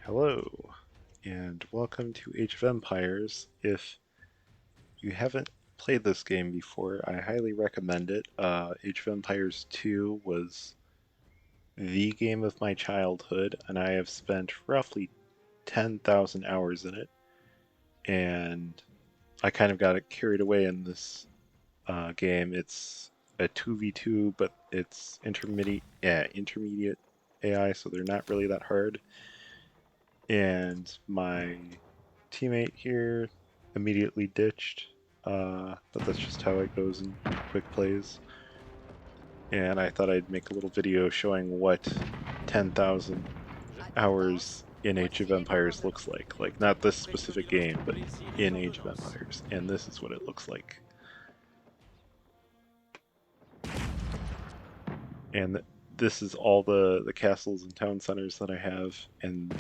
Hello, and welcome to Age of Empires. If you haven't played this game before, I highly recommend it. Age of Empires 2 was the game of my childhood, and I have spent roughly 10,000 hours in it. And I kind of got it carried away in this game. It's a 2v2, but it's intermediate AI, so they're not really that hard. And my teammate here immediately ditched, but that's just how it goes in quick plays. And I thought I'd make a little video showing what 10,000 hours in Age of Empires looks like. Like, not this specific game, but in Age of Empires. And this is what it looks like. And this is all the castles and town centers that I have, and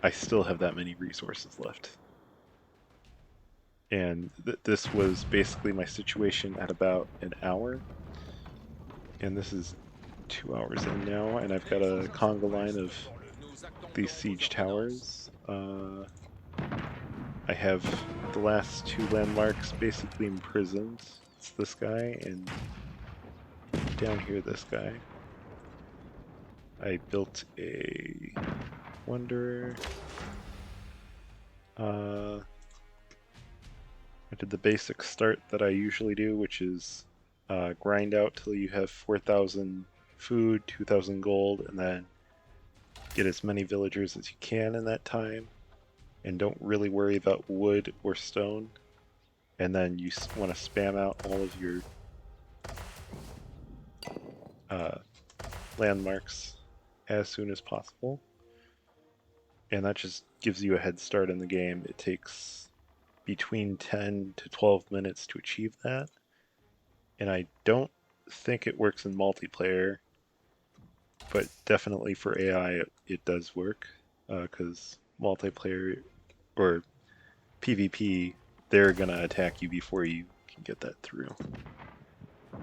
I still have that many resources left. And this was basically my situation at about an hour. And this is 2 hours in now, and I've got a conga line of these siege towers. I have the last two landmarks basically imprisoned. It's this guy, and down here this guy. I built a Wanderer. I did the basic start that I usually do, which is grind out till you have 4,000 food, 2,000 gold, and then get as many villagers as you can in that time. And don't really worry about wood or stone. And then you want to spam out all of your landmarks as soon as possible. And that just gives you a head start in the game. It takes between 10 to 12 minutes to achieve that. And I don't think it works in multiplayer, but definitely for AI it does work, because multiplayer or PvP, they're gonna attack you before you can get that through.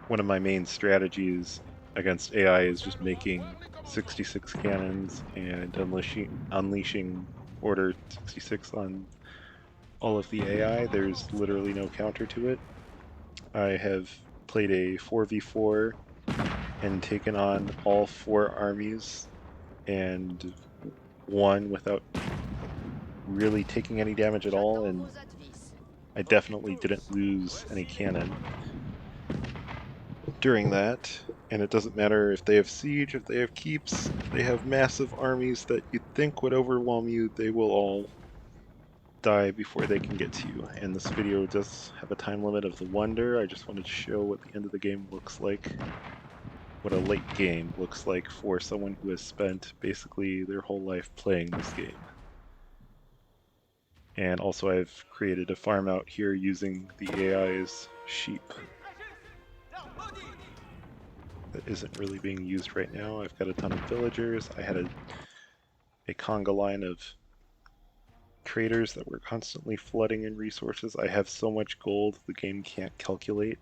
One of my main strategies against AI is just making 66 cannons and unleashing Order 66 on all of the AI. There's literally no counter to it. I have played a 4v4 and taken on all 4 armies and won without really taking any damage at all, and I definitely didn't lose any cannon during that. And it doesn't matter if they have siege, if they have keeps, if they have massive armies that you'd think would overwhelm you, they will all die before they can get to you. And this video does have a time limit of the wonder. I just wanted to show what the end of the game looks like, what a late game looks like for someone who has spent basically their whole life playing this game. And also I've created a farm out here using the AI's sheep that isn't really being used right now. I've got a ton of villagers. I had a conga line of traders that were constantly flooding in resources. I have so much gold, the game can't calculate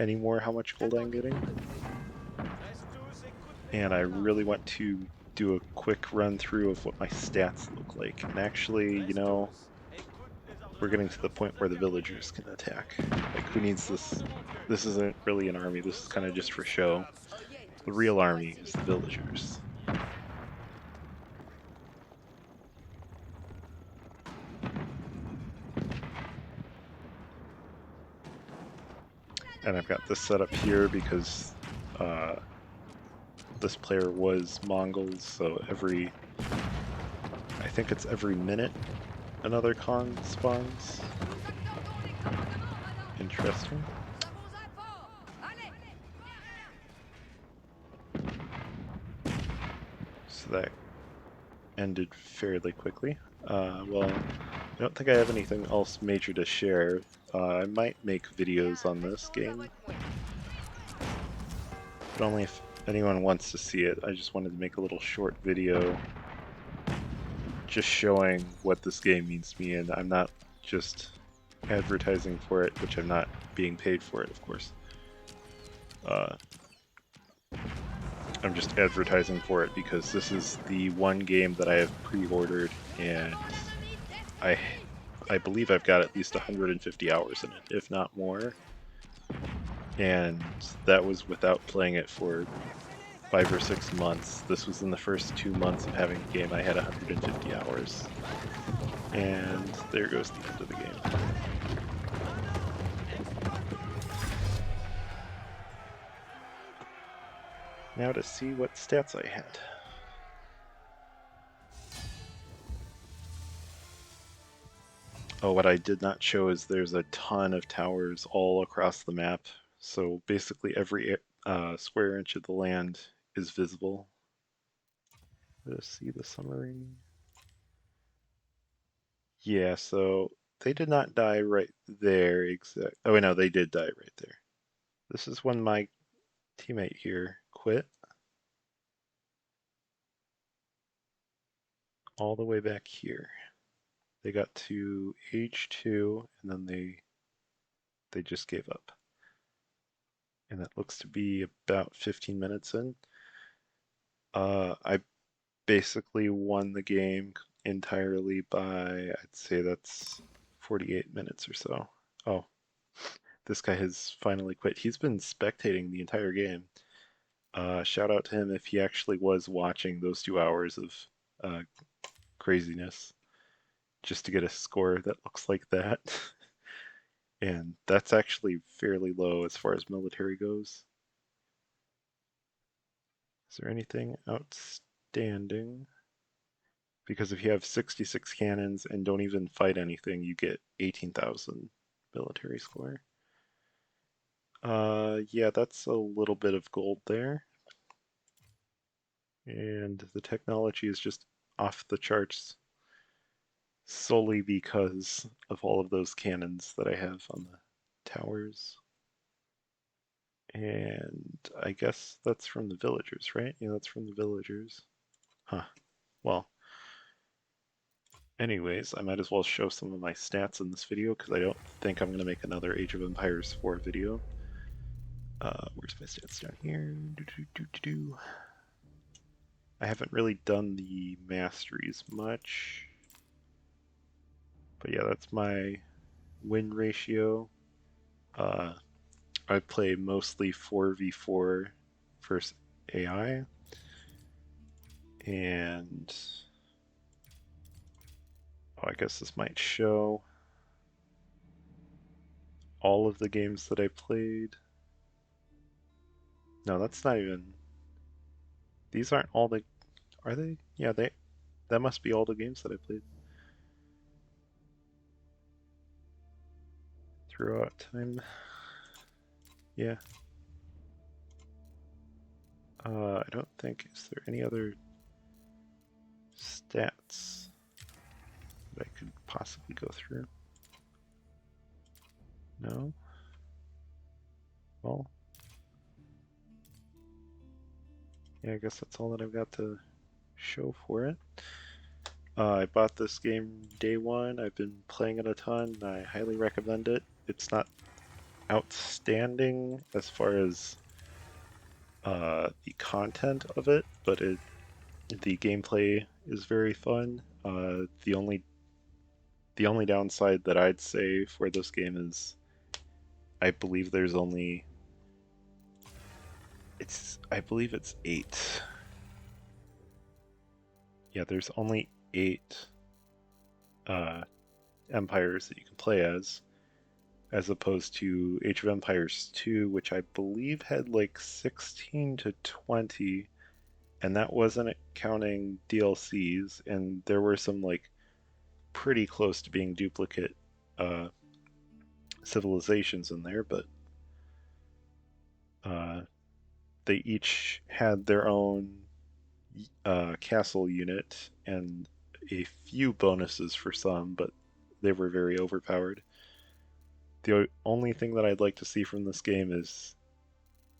anymore how much gold I'm getting. And I really want to do a quick run through of what my stats look like. And actually, you know, we're getting to the point where the villagers can attack. Like, who needs this? This isn't really an army, this is kind of just for show. The real army is the villagers. And I've got this set up here because this player was Mongols, so I think it's every minute another Kong spawns. Interesting. So that ended fairly quickly. Well, I don't think I have anything else major to share. I might make videos on this game, but only if anyone wants to see it. I just wanted to make a little short video just showing what this game means to me, and I'm not just advertising for it, which I'm not being paid for it, of course. I'm just advertising for it because this is the one game that I have pre-ordered, and I I believe I've got at least 150 hours in it, if not more. And that was without playing it for 5 or 6 months. This was in the first 2 months of having the game. I had 150 hours. And there goes the end of the game. Now to see what stats I had. Oh, what I did not show is there's a ton of towers all across the map. So basically every square inch of the land is visible. Let's see the summary. Yeah, so they did not die right there exact. Oh, no, they did die right there. This is when my teammate here quit. All the way back here. They got to H2 and then they just gave up. And that looks to be about 15 minutes in. I basically won the game entirely by, I'd say that's 48 minutes or so. Oh, this guy has finally quit. He's been spectating the entire game. Shout out to him if he actually was watching those 2 hours of uh, craziness just to get a score that looks like that. And that's actually fairly low as far as military goes. Is there anything outstanding? Because if you have 66 cannons and don't even fight anything, you get 18,000 military score. Yeah, that's a little bit of gold there. And the technology is just off the charts solely because of all of those cannons that I have on the towers. And I guess that's from the villagers, right? Yeah, that's from the villagers. Huh. Well, anyways, I might as well show some of my stats in this video because I don't think I'm going to make another Age of Empires 4 video. Where's my stats down here? I haven't really done the masteries much. But yeah, that's my win ratio. Uh, I play mostly 4v4 versus AI. And I guess this might show all of the games that I played. No, that's not even. These aren't all the. Are they? Yeah, they. That must be all the games that I played throughout time. Yeah. I don't think. Is there any other stats that I could possibly go through? No. Well. Yeah, I guess that's all that I've got to show for it. I bought this game day one. I've been playing it a ton. I highly recommend it. It's not outstanding as far as the content of it, but the gameplay is very fun. The only downside that I'd say for this game is I believe there's only I believe it's 8. Yeah, there's only 8 uh, empires that you can play as opposed to Age of Empires 2, which I believe had like 16 to 20, and that wasn't counting DLCs, and there were some like pretty close to being duplicate uh, civilizations in there, but uh, they each had their own castle unit and a few bonuses for some, but they were very overpowered. The only thing that I'd like to see from this game is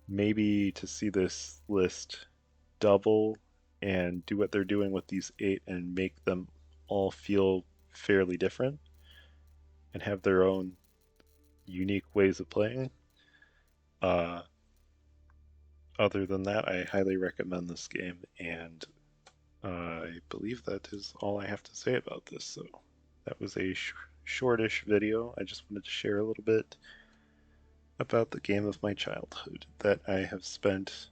maybe to see this list double and do what they're doing with these 8 and make them all feel fairly different and have their own unique ways of playing. Uh, other than that, I highly recommend this game, and I believe that is all I have to say about this. So that was a shortish video. I just wanted to share a little bit about the game of my childhood that I have spent,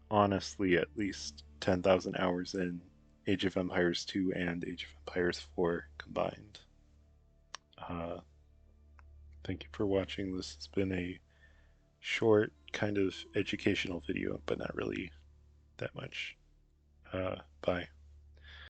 honestly, at least 10,000 hours in Age of Empires 2 and Age of Empires 4 combined. Uh, Thank you for watching. This has been a short, kind of educational video, but not really that much. Bye.